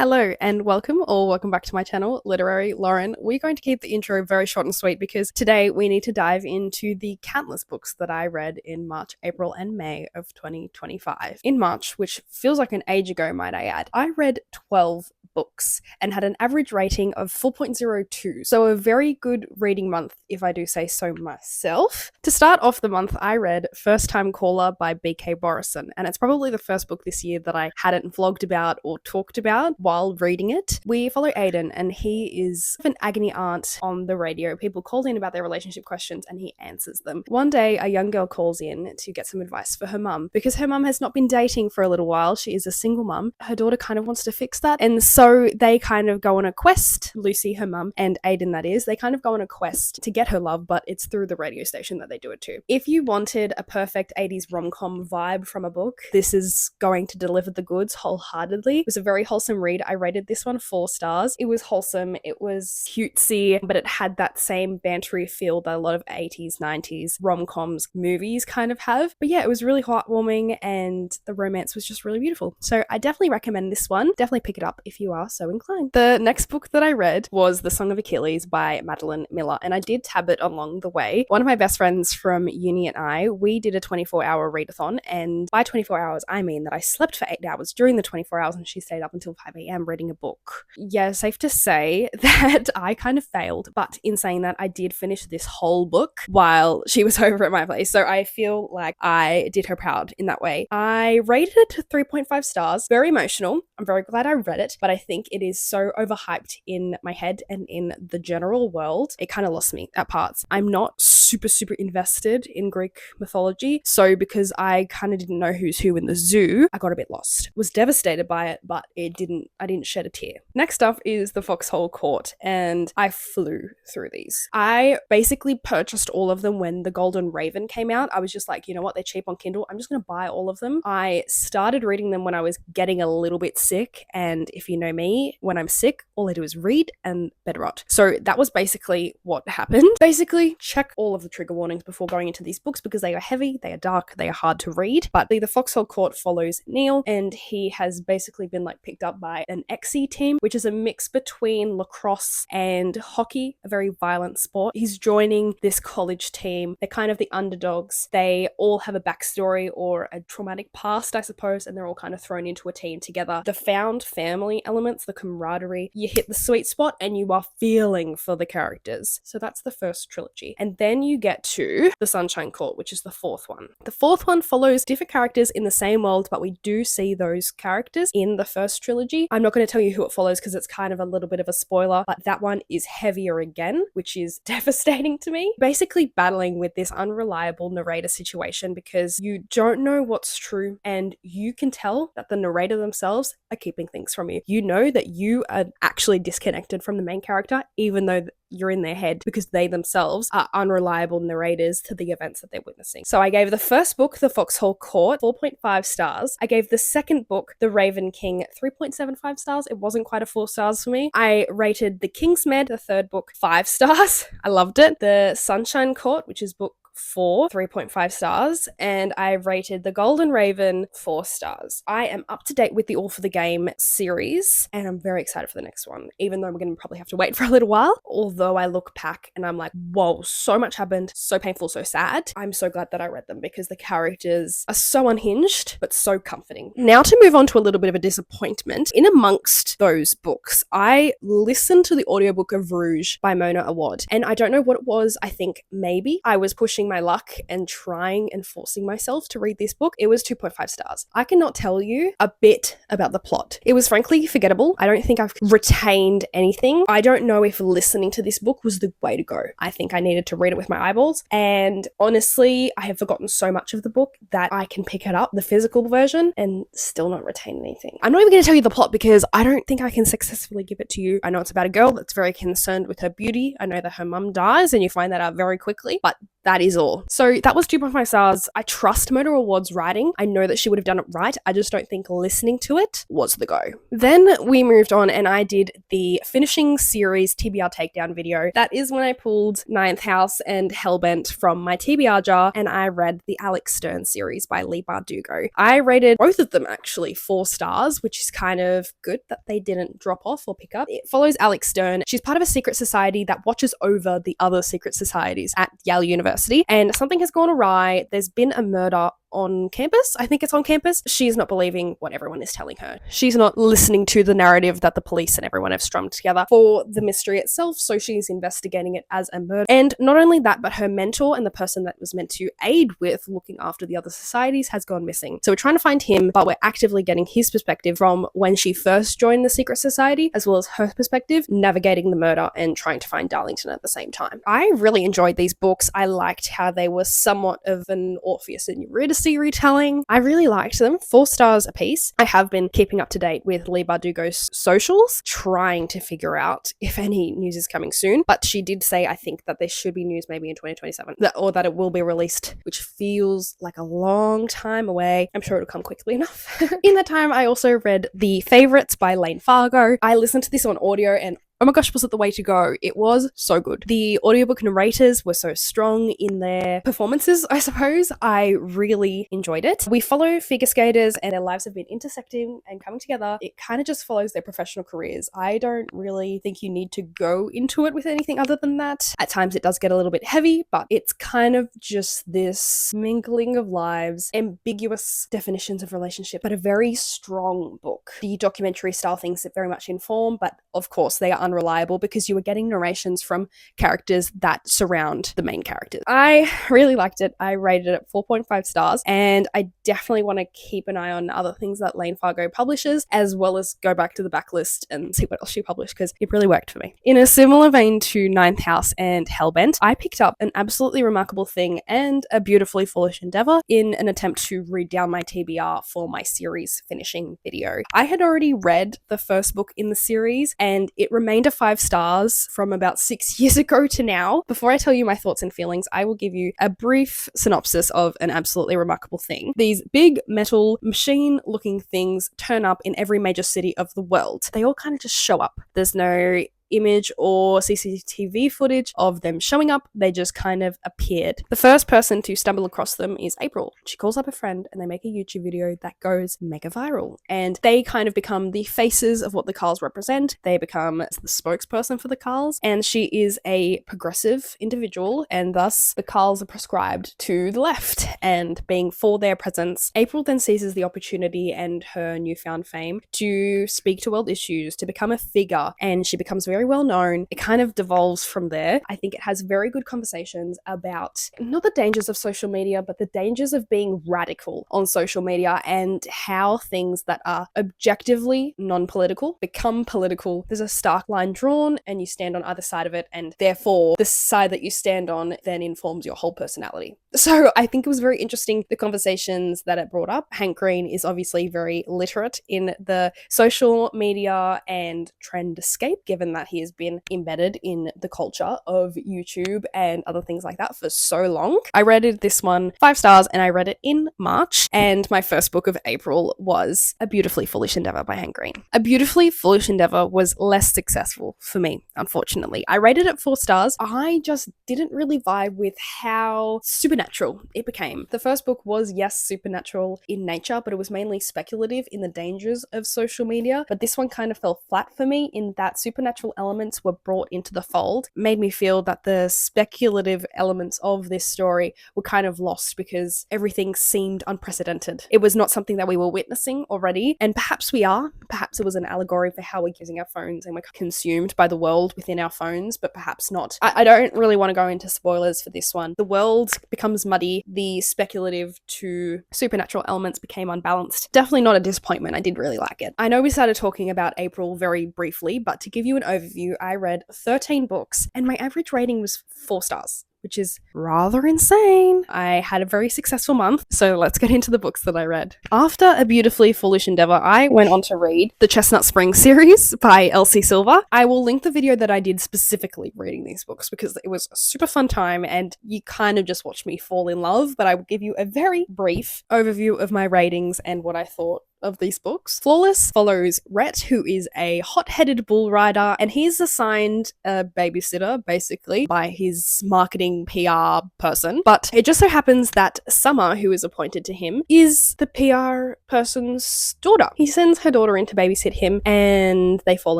Hello and welcome back to my channel, Literary Lauren. We're going to keep the intro very short and sweet because today we need to dive into the countless books that I read in March, April and May of 2025. In March, which feels like an age ago, might I add, I read 12 books and had an average rating of 4.02, so a very good reading month if I do say so myself. To start off the month, I read First Time Caller by B.K. Borison, and it's probably the first book this year that I hadn't vlogged about or talked about while reading it. We follow Aiden, and he is an agony aunt on the radio. People call in about their relationship questions and he answers them. One day, a young girl calls in to get some advice for her mum because her mum has not been dating for a little while. She is a single mum. Her daughter kind of wants to fix that, and so they kind of go on a quest. Lucy, her mum, and Aiden, that is, they kind of go on a quest to get her love, but it's through the radio station that they do it too. If you wanted a perfect 80s rom-com vibe from a book, this is going to deliver the goods wholeheartedly. It was a very wholesome read. I rated this one 4 stars. It was wholesome, it was cutesy, but it had that same bantery feel that a lot of 80s, 90s rom-coms movies kind of have. But yeah, it was really heartwarming and the romance was just really beautiful. So I definitely recommend this one. Definitely pick it up if you are so inclined. The next book that I read was The Song of Achilles by Madeline Miller, and I did tab it along the way. One of my best friends from uni and I, we did a 24-hour readathon, and by 24 hours I mean that I slept for 8 hours during the 24 hours and she stayed up until 5 a.m. reading a book. Yeah, safe to say that I kind of failed, but in saying that, I did finish this whole book while she was over at my place, so I feel like I did her proud in that way. I rated it to 3.5 stars. Very emotional. I'm very glad I read it, but I think it is so overhyped in my head and in the general world. It kind of lost me at parts. I'm not super invested in Greek mythology, so because I kind of didn't know who's who in the zoo, I got a bit lost. Was devastated by it, but I didn't shed a tear. Next up is The Foxhole Court, and I flew through these. I basically purchased all of them when The Golden Raven came out. I was just like, you know what, they're cheap on Kindle, I'm just gonna buy all of them. I started reading them when I was getting a little bit sick, and if you know me, when I'm sick, all I do is read and bed rot. So that was basically what happened. Basically, check all of the trigger warnings before going into these books because they are heavy, they are dark, they are hard to read. But The Foxhole Court follows Neil, and he has basically been picked up by an XE team, which is a mix between lacrosse and hockey, a very violent sport. He's joining this college team. They're kind of the underdogs. They all have a backstory or a traumatic past, I suppose, and they're all kind of thrown into a team together. The found family elements, the camaraderie, you hit the sweet spot and you are feeling for the characters. So that's the first trilogy. And then you get to The Sunshine Court, which is the fourth one. The fourth one follows different characters in the same world, but we do see those characters in the first trilogy. I'm not going to tell you who it follows because it's kind of a little bit of a spoiler, but that one is heavier again, which is devastating to me. Basically battling with this unreliable narrator situation because you don't know what's true, and you can tell that the narrator themselves are keeping things from you. You know that you are actually disconnected from the main character, even though you're in their head, because they themselves are unreliable narrators to the events that they're witnessing. So I gave the first book, The Foxhole Court, 4.5 stars. I gave the second book, The Raven King, 3.75 stars. It wasn't quite a 4 stars for me. I rated The King's Med, the third book, 5 stars. I loved it. The Sunshine Court, which is book 4, 3.5 stars, and I rated The Golden Raven 4 stars. I am up to date with the All for the Game series, and I'm very excited for the next one, even though we're going to probably have to wait for a little while. Although I look back and I'm like, whoa, so much happened, so painful, so sad. I'm so glad that I read them because the characters are so unhinged, but so comforting. Now to move on to a little bit of a disappointment. In amongst those books, I listened to the audiobook of Rouge by Mona Awad, and I don't know what it was. I think maybe I was pushing my luck and trying and forcing myself to read this book. It was 2.5 stars. I cannot tell you a bit about the plot. It was frankly forgettable. I don't think I've retained anything. I don't know if listening to this book was the way to go. I think I needed to read it with my eyeballs, and honestly, I have forgotten so much of the book that I can pick it up, the physical version, and still not retain anything. I'm not even going to tell you the plot because I don't think I can successfully give it to you. I know it's about a girl that's very concerned with her beauty. I know that her mum dies and you find that out very quickly, but That is all. So that was 2.5 stars. I trust Mona Award's writing. I know that she would have done it right. I just don't think listening to it was the go. Then we moved on and I did the finishing series TBR takedown video. That is when I pulled Ninth House and Hellbent from my TBR jar and I read the Alex Stern series by Leigh Bardugo. I rated both of them actually 4 stars, which is kind of good that they didn't drop off or pick up. It follows Alex Stern. She's part of a secret society that watches over the other secret societies at Yale University. And something has gone awry. There's been a murder on campus. I think it's on campus. She's not believing what everyone is telling her. She's not listening to the narrative that the police and everyone have strummed together for the mystery itself, so she's investigating it as a murder. And not only that, but her mentor and the person that was meant to aid with looking after the other societies has gone missing. So we're trying to find him, but we're actively getting his perspective from when she first joined the secret society, as well as her perspective, navigating the murder and trying to find Darlington at the same time. I really enjoyed these books. I liked how they were somewhat of an Orpheus and Eurydice retelling. I really liked them. 4 stars a piece. I have been keeping up to date with Leigh Bardugo's socials, trying to figure out if any news is coming soon. But she did say, I think, that there should be news maybe in 2027, or that it will be released, which feels like a long time away. I'm sure it'll come quickly enough. In that time, I also read The Favourites by Lane Fargo. I listened to this on audio and oh my gosh, was it the way to go? It was so good. The audiobook narrators were so strong in their performances, I suppose. I really enjoyed it. We follow figure skaters and their lives have been intersecting and coming together. It kind of just follows their professional careers. I don't really think you need to go into it with anything other than that. At times it does get a little bit heavy, but it's kind of just this mingling of lives, ambiguous definitions of relationship, but a very strong book. The documentary style things that very much inform, but of course they are unreliable because you were getting narrations from characters that surround the main characters. I really liked it. I rated it 4.5 stars and I definitely want to keep an eye on other things that Lane Fargo publishes, as well as go back to the backlist and see what else she published because it really worked for me. In a similar vein to Ninth House and Hellbent, I picked up An Absolutely Remarkable Thing and A Beautifully Foolish Endeavor in an attempt to read down my TBR for my series finishing video. I had already read the first book in the series and it remained a 5 stars from about 6 years ago to now. Before I tell you my thoughts and feelings, I will give you a brief synopsis of An Absolutely Remarkable Thing. These big metal machine looking things turn up in every major city of the world. They all kind of just show up. There's no image or CCTV footage of them showing up. They just kind of appeared. The first person to stumble across them is April. She calls up a friend and they make a YouTube video that goes mega viral. And they kind of become the faces of what the Carls represent. They become the spokesperson for the Carls. And she is a progressive individual and thus the Carls are prescribed to the left and being for their presence. April then seizes the opportunity and her newfound fame to speak to world issues, to become a figure, and she becomes very well known. It kind of devolves from there. I think it has very good conversations about not the dangers of social media, but the dangers of being radical on social media and how things that are objectively non-political become political. There's a stark line drawn and you stand on either side of it, and therefore the side that you stand on then informs your whole personality. So I think it was very interesting, the conversations that it brought up. Hank Green is obviously very literate in the social media and trendscape, given that he has been embedded in the culture of YouTube and other things like that for so long. I rated this one 5 stars and I read it in March, and my first book of April was A Beautifully Foolish Endeavor by Hank Green. A Beautifully Foolish Endeavor was less successful for me, unfortunately. I rated it 4 stars. I just didn't really vibe with how supernatural it became. The first book was, yes, supernatural in nature, but it was mainly speculative in the dangers of social media. But this one kind of fell flat for me in that supernatural elements were brought into the fold. Made me feel that the speculative elements of this story were kind of lost because everything seemed unprecedented. It was not something that we were witnessing already, and perhaps we are. Perhaps it was an allegory for how we're using our phones and we're consumed by the world within our phones, but perhaps not. I don't really want to go into spoilers for this one. The world becomes muddy. The speculative to supernatural elements became unbalanced. Definitely not a disappointment. I did really like it. I know we started talking about April very briefly, but to give you an overview, I read 13 books and my average rating was 4 stars. which is rather insane. I had a very successful month, so let's get into the books that I read. After A Beautifully Foolish Endeavor, I went on to read the Chestnut Spring series by Elsie Silver. I will link the video that I did specifically reading these books because it was a super fun time and you kind of just watched me fall in love, but I will give you a very brief overview of my ratings and what I thought of these books. Flawless follows Rhett, who is a hot-headed bull rider, and he's assigned a babysitter, basically, by his marketing PR person. But it just so happens that Summer, who is appointed to him, is the PR person's daughter. He sends her daughter in to babysit him, and they fall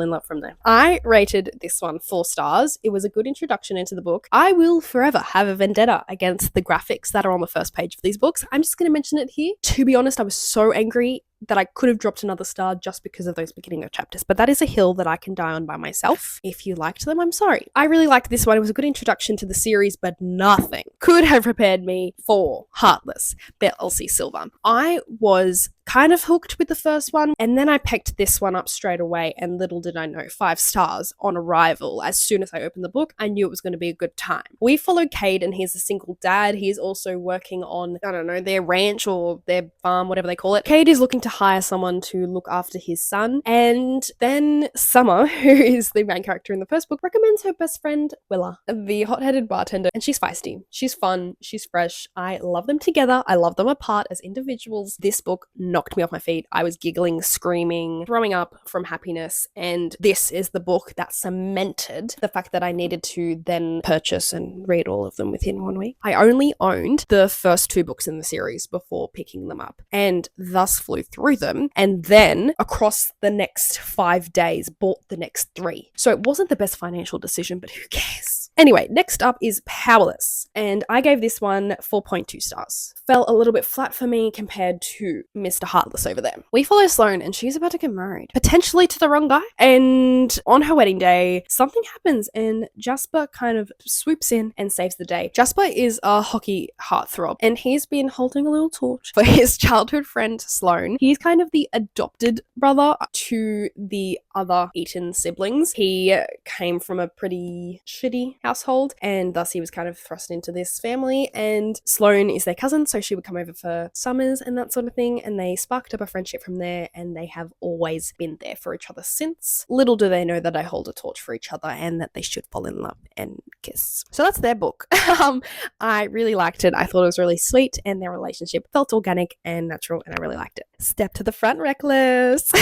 in love from there. I rated this one 4 stars. It was a good introduction into the book. I will forever have a vendetta against the graphics that are on the first page of these books. I'm just going to mention it here. To be honest, I was so angry that I could have dropped another star just because of those beginning of chapters, but that is a hill that I can die on by myself. If you liked them, I'm sorry. I really liked this one. It was a good introduction to the series, but nothing could have prepared me for Heartless by Elsie Silver. I was kind of hooked with the first one, and then I picked this one up straight away, and little did I know, 5 stars on arrival. As soon as I opened the book, I knew it was going to be a good time. We follow Cade, and he's a single dad. He's also working on, I don't know, their ranch or their farm, whatever they call it. Cade is looking to hire someone to look after his son, and then Summer, who is the main character in the first book, recommends her best friend, Willa, the hot-headed bartender, and she's feisty. She's fun. She's fresh. I love them together. I love them apart as individuals. This book knocked me off my feet. I was giggling, screaming, throwing up from happiness, and this is the book that cemented the fact that I needed to then purchase and read all of them within 1 week. I only owned the first 2 books in the series before picking them up, and thus flew through them, and then across the next 5 days bought the next 3. So it wasn't the best financial decision, but who cares? Anyway, next up is Powerless, and I gave this one 4.2 stars. Fell a little bit flat for me compared to Mr. Heartless over there. We follow Sloane, and she's about to get married, potentially to the wrong guy, and on her wedding day, something happens, and Jasper kind of swoops in and saves the day. Jasper is a hockey heartthrob, and he's been holding a little torch for his childhood friend, Sloane. He's kind of the adopted brother to the other Eaton siblings. He came from a pretty shitty household, and thus he was kind of thrust into this family, and Sloane is their cousin, so she would come over for summers and that sort of thing, and they sparked up a friendship from there, and they have always been there for each other since. Little do they know that I hold a torch for each other and that they should fall in love and kiss. So that's their book. I really liked it. I thought it was really sweet, and their relationship felt organic and natural, and I really liked it. Step to the front, Reckless.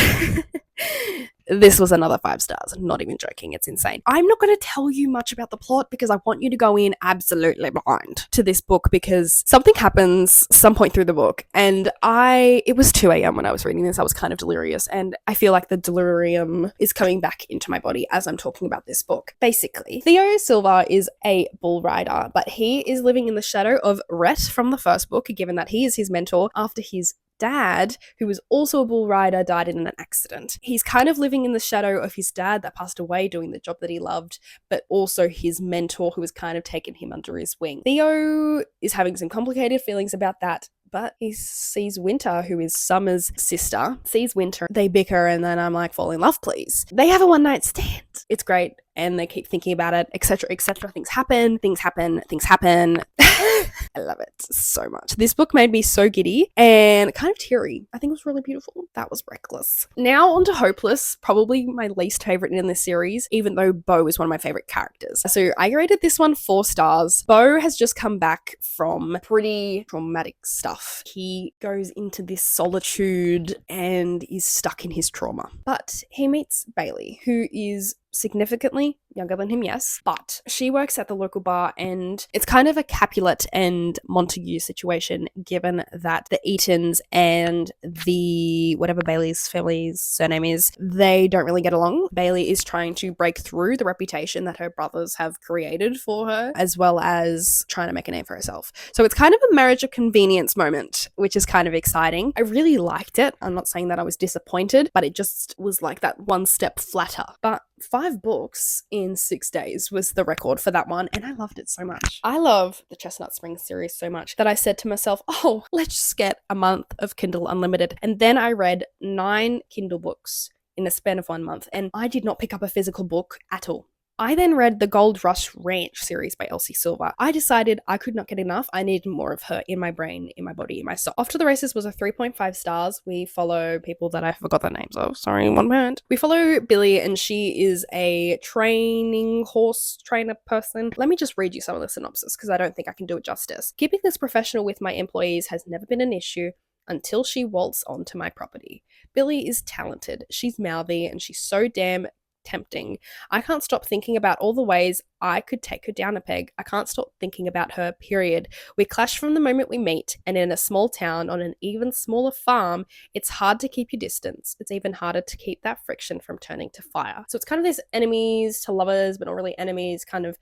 This was another 5 stars. Not even joking. It's insane. I'm not going to tell you much about the plot because I want you to go in absolutely blind to this book, because something happens some point through the book, and it was 2 a.m. when I was reading this. I was kind of delirious, and I feel like the delirium is coming back into my body as I'm talking about this book. Basically, Theo Silva is a bull rider, but he is living in the shadow of Rhett from the first book, given that he is his mentor after his dad, who was also a bull rider, died in an accident. He's kind of living in the shadow of his dad that passed away doing the job that he loved, but also his mentor who has kind of taken him under his wing. Theo is having some complicated feelings about that, but he sees Winter, who is Summer's sister, sees Winter, they bicker, and then I'm like, fall in love, please. They have a one-night stand. It's great, and they keep thinking about it, etc., etc. Things happen. I love it so much. This book made me so giddy and kind of teary. I think it was really beautiful. That was Reckless. Now on to Hopeless, probably my least favorite in this series, even though Beau is one of my favorite characters. So I rated this one 4 stars. Beau has just come back from pretty traumatic stuff. He goes into this solitude and is stuck in his trauma. But he meets Bailey, who is significantly younger than him, yes, but she works at the local bar, and it's kind of a Capulet and Montague situation, given that the Eatons and the whatever Bailey's family's surname is, they don't really get along. Bailey is trying to break through the reputation that her brothers have created for her, as well as trying to make a name for herself. So it's kind of a marriage of convenience moment, which is kind of exciting. I really liked it. I'm not saying that I was disappointed, but it just was like that one step flatter. But 5 books in 6 days was the record for that one, and I loved it so much. I love the Chestnut Spring series so much that I said to myself, oh, let's just get a month of Kindle Unlimited. And then I read 9 Kindle books in the span of 1 month, and I did not pick up a physical book at all. I then read the Gold Rush Ranch series by Elsie Silver. I decided I could not get enough. I needed more of her in my brain, in my body, in my soul. Off to the Races was a 3.5 stars. We follow people that I forgot the names of. Sorry, one moment. We follow Billy, and she is a training horse trainer person. Let me just read you some of the synopsis because I don't think I can do it justice. Keeping this professional with my employees has never been an issue until she waltzed onto my property. Billy is talented. She's mouthy, and she's so damn tempting. I can't stop thinking about all the ways I could take her down a peg. I can't stop thinking about her, period. We clash from the moment we meet, and in a small town on an even smaller farm, it's hard to keep your distance. It's even harder to keep that friction from turning to fire. So it's kind of this enemies to lovers, but not really enemies, kind of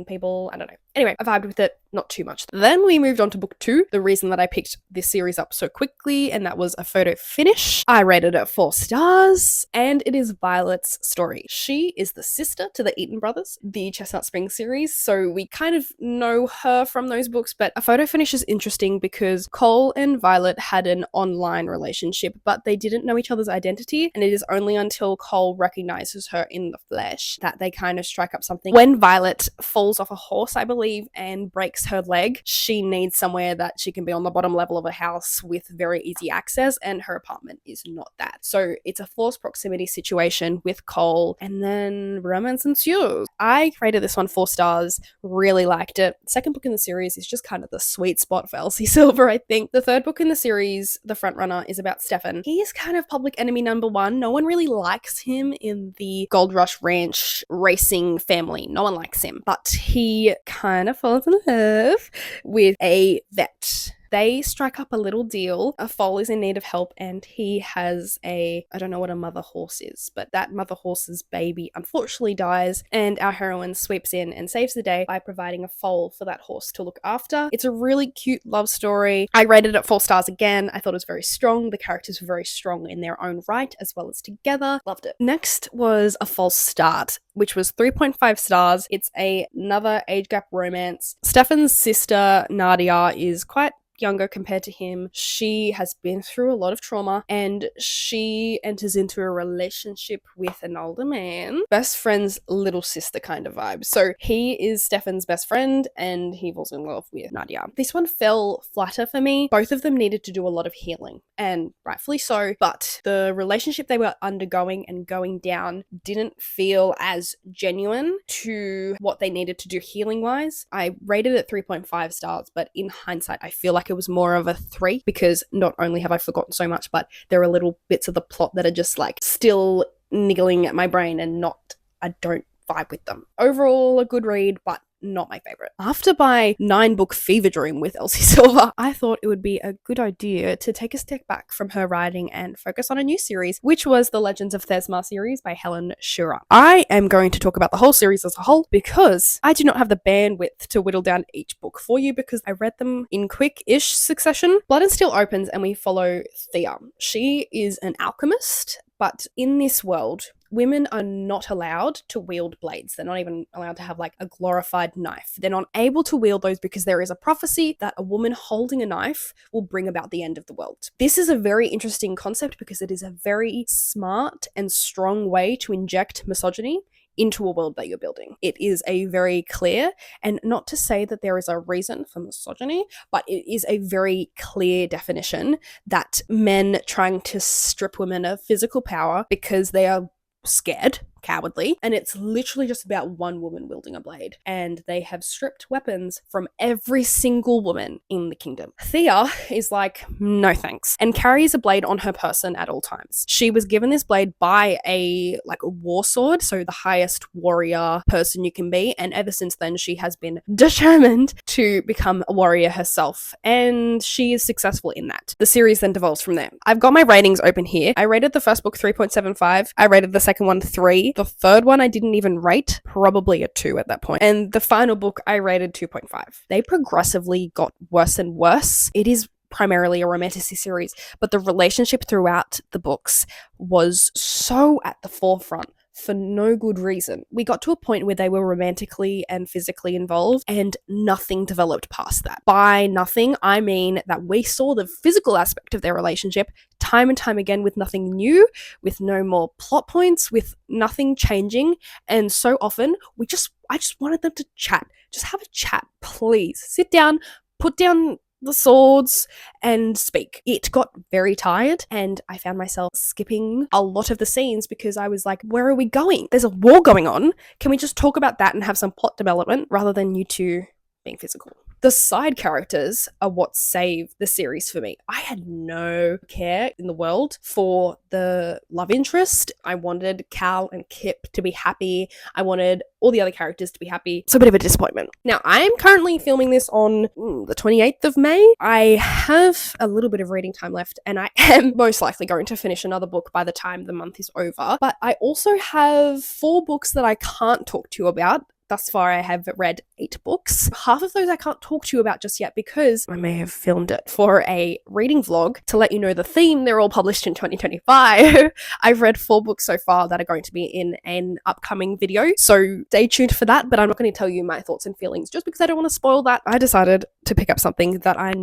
people. I don't know. Anyway, I vibed with it, not too much. Then we moved on to book 2, the reason that I picked this series up so quickly, and that was A Photo Finish. I rated it 4 stars, and it is Violet's story. She is the sister to the Eaton brothers, the Chestnut Springs series, so we kind of know her from those books. But A Photo Finish is interesting because Cole and Violet had an online relationship, but they didn't know each other's identity, and it is only until Cole recognizes her in the flesh that they kind of strike up something. When Violet falls off a horse, I believe, and breaks her leg, she needs somewhere that she can be on the bottom level of a house with very easy access, and her apartment is not that. So it's a forced proximity situation with Cole, and then romance ensues. I rated this one 4 stars, really liked it. Second book in the series is just kind of the sweet spot for Elsie Silver, I think. The third book in the series, the frontrunner, is about Stefan. He is kind of public enemy number 1. No one really likes him in the Gold Rush Ranch racing family. No one likes him. But he kind of falls in love with a vet. They strike up a little deal. A foal is in need of help, and he has I don't know what a mother horse is, but that mother horse's baby unfortunately dies, and our heroine sweeps in and saves the day by providing a foal for that horse to look after. It's a really cute love story. I rated it 4 stars again. I thought it was very strong. The characters were very strong in their own right, as well as together. Loved it. Next was A False Start, which was 3.5 stars. It's another age gap romance. Stefan's sister, Nadia, is quite younger compared to him. She has been through a lot of trauma, and she enters into a relationship with an older man. Best friend's little sister kind of vibe. So he is Stefan's best friend, and he falls in love with Nadia. This one fell flatter for me. Both of them needed to do a lot of healing, and rightfully so, but the relationship they were undergoing and going down didn't feel as genuine to what they needed to do healing wise. I rated it 3.5 stars, but in hindsight, I feel like it was more of a 3, because not only have I forgotten so much, but there are little bits of the plot that are just like still niggling at my brain, and I don't vibe with them. Overall, a good read, but not my favorite. After my 9-book fever dream with Elsie Silver, I thought it would be a good idea to take a step back from her writing and focus on a new series, which was the Legends of Thesma series by Helen Schurer. I am going to talk about the whole series as a whole because I do not have the bandwidth to whittle down each book for you, because I read them in quick-ish succession. Blood and Steel opens and we follow Thea. She is an alchemist, but in this world, women are not allowed to wield blades. They're not even allowed to have like a glorified knife. They're not able to wield those because there is a prophecy that a woman holding a knife will bring about the end of the world. This is a very interesting concept because it is a very smart and strong way to inject misogyny into a world that you're building. It is a very clear, and not to say that there is a reason for misogyny, but it is a very clear definition that men trying to strip women of physical power because they are scared, cowardly, and it's literally just about one woman wielding a blade, and they have stripped weapons from every single woman in the kingdom. Thea is like, no thanks, and carries a blade on her person at all times. She was given this blade by a war sword, so the highest warrior person you can be, and ever since then she has been determined to become a warrior herself, and she is successful in that. The series then devolves from there. I've got my ratings open here. I rated the first book 3.75. I rated the second one 3. The third one I didn't even rate, probably a 2 at that point. And the final book I rated 2.5. They progressively got worse and worse. It is primarily a romantic series, but the relationship throughout the books was so at the forefront for no good reason. We got to a point where they were romantically and physically involved, and nothing developed past that. By nothing, I mean that we saw the physical aspect of their relationship time and time again with nothing new, with no more plot points, with nothing changing. And so often, I just wanted them to chat. Just have a chat, please. Sit down, put down the swords and speak. It got very tired, and I found myself skipping a lot of the scenes because I was like, where are we going? There's a war going on. Can we just talk about that and have some plot development rather than you two being physical? The side characters are what saved the series for me. I had no care in the world for the love interest. I wanted Cal and Kip to be happy. I wanted all the other characters to be happy. It's a bit of a disappointment. Now, I'm currently filming this on the 28th of May. I have a little bit of reading time left, and I am most likely going to finish another book by the time the month is over. But I also have 4 books that I can't talk to you about. Thus far, I have read 8 books. Half of those I can't talk to you about just yet because I may have filmed it for a reading vlog to let you know the theme. They're all published in 2025. I've read 4 books so far that are going to be in an upcoming video, so stay tuned for that, but I'm not going to tell you my thoughts and feelings just because I don't want to spoil that. I decided to pick up something that I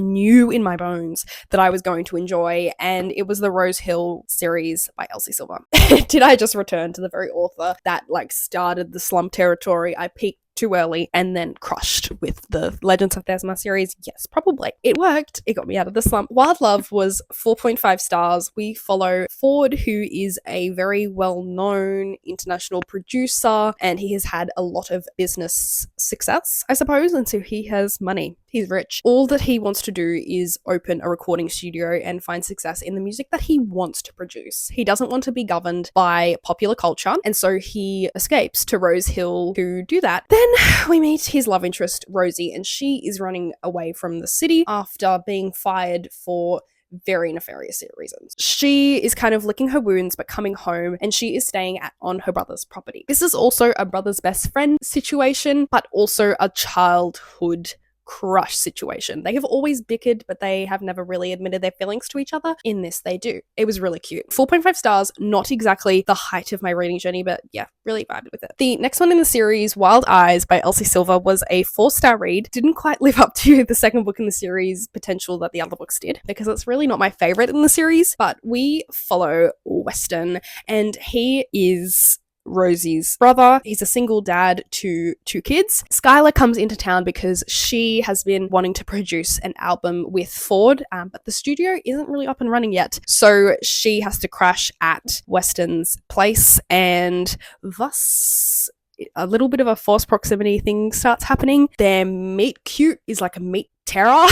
knew in my bones that I was going to enjoy, and it was the Rose Hill series by Elsie Silver. Did I just return to the very author that started the slum territory? I peaked too early and then crushed with the Legends of Thesma series? Yes, probably. It worked. It got me out of the slump. Wild Love was 4.5 stars. We follow Ford, who is a very well-known international producer, and he has had a lot of business success, I suppose, and so he has money. He's rich. All that he wants to do is open a recording studio and find success in the music that he wants to produce. He doesn't want to be governed by popular culture, and so he escapes to Rose Hill to do that. Then we meet his love interest, Rosie, and she is running away from the city after being fired for very nefarious reasons. She is kind of licking her wounds but coming home, and she is staying on her brother's property. This is also a brother's best friend situation, but also a childhood crush situation. They have always bickered, but they have never really admitted their feelings to each other. In this, they do. It was really cute. 4.5 stars, not exactly the height of my reading journey, but yeah, really vibed with it. The next one in the series, Wild Eyes by Elsie Silver, was a 4-star read. Didn't quite live up to the second book in the series potential that the other books did, because it's really not my favorite in the series, but we follow Weston, and he is Rosie's brother. He's a single dad to 2 kids. Skylar comes into town because she has been wanting to produce an album with Ford, but the studio isn't really up and running yet. So she has to crash at Weston's place, and thus a little bit of a force proximity thing starts happening. Their meet cute is like a meet terror.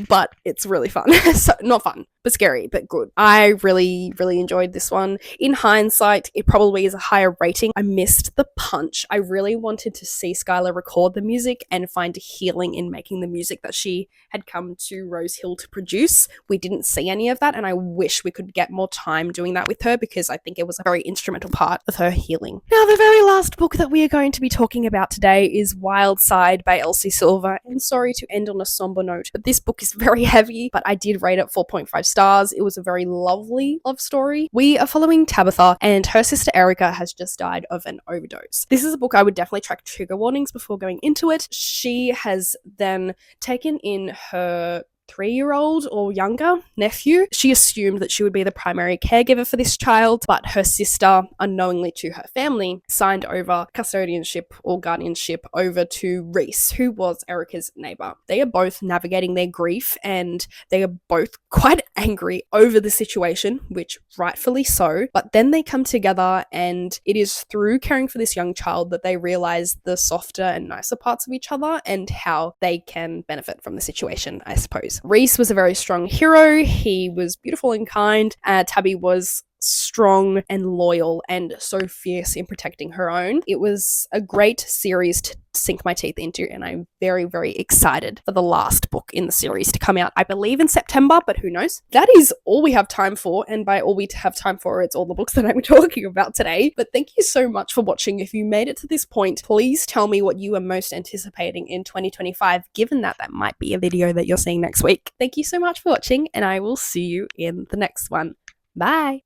But it's really fun. So, not fun, but scary, but good. I really, really enjoyed this one. In hindsight, it probably is a higher rating. I missed the punch. I really wanted to see Skylar record the music and find healing in making the music that she had come to Rose Hill to produce. We didn't see any of that, and I wish we could get more time doing that with her, because I think it was a very instrumental part of her healing. Now, the very last book that we are going to be talking about today is Wild Side by Elsie Silver. And sorry to end on a somber note, but this book is very heavy, but I did rate it 4.5 stars. It was a very lovely love story. We are following Tabitha, and her sister Erica has just died of an overdose. This is a book I would definitely track trigger warnings before going into it. She has then taken in her 3-year-old or younger nephew. She assumed that she would be the primary caregiver for this child, but her sister, unknowingly to her family, signed over custodianship or guardianship over to Reese, who was Erica's neighbor. They are both navigating their grief, and they are both quite angry over the situation, which rightfully so, but then they come together, and it is through caring for this young child that they realize the softer and nicer parts of each other and how they can benefit from the situation, I suppose. Reese was a very strong hero. He was beautiful and kind. Tabby was strong and loyal and so fierce in protecting her own. It was a great series to sink my teeth into, and I'm very, very excited for the last book in the series to come out, I believe in September, but who knows. That is all we have time for, and by all we have time for, it's all the books that I'm talking about today. But thank you so much for watching. If you made it to this point, please tell me what you are most anticipating in 2025, given that that might be a video that you're seeing next week. Thank you so much for watching, and I will see you in the next one. Bye!